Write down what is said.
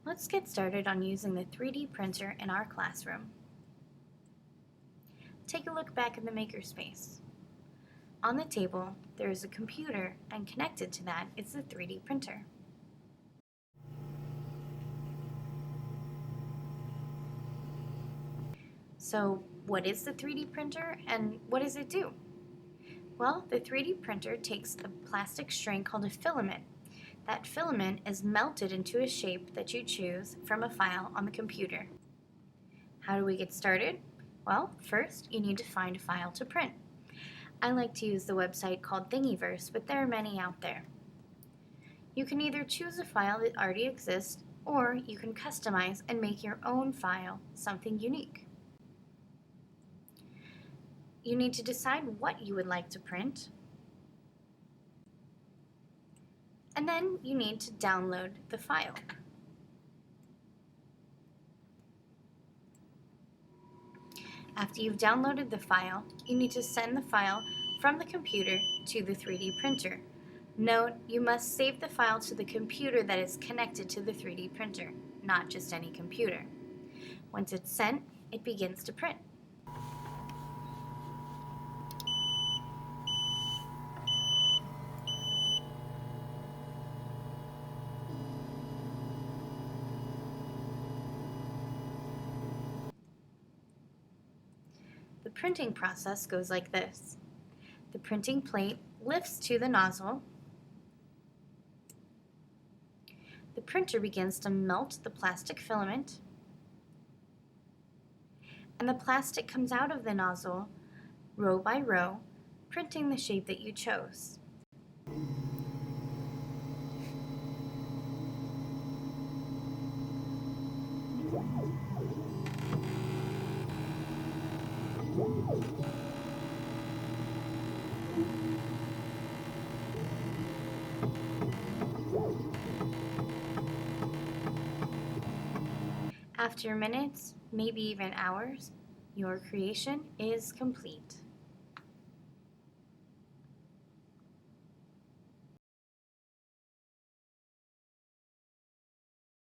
Let's get started on using the 3D printer in our classroom. Take a look back in the makerspace. On the table, there is a computer, and connected to that is the 3D printer. So, what is the 3D printer and what does it do? Well, the 3D printer takes a plastic string called a filament. That filament is melted into a shape that you choose from a file on the computer. How do we get started? Well, first you need to find a file to print. I like to use the website called Thingiverse, but there are many out there. You can either choose a file that already exists, or you can customize and make your own file something unique. You need to decide what you would like to print, and then you need to download the file. After you've downloaded the file, you need to send the file from the computer to the 3D printer. Note, you must save the file to the computer that is connected to the 3D printer, not just any computer. Once it's sent, it begins to print. The printing process goes like this. The printing plate lifts to the nozzle. The printer begins to melt the plastic filament, and the plastic comes out of the nozzle row by row, printing the shape that you chose. After minutes, maybe even hours, your creation is complete.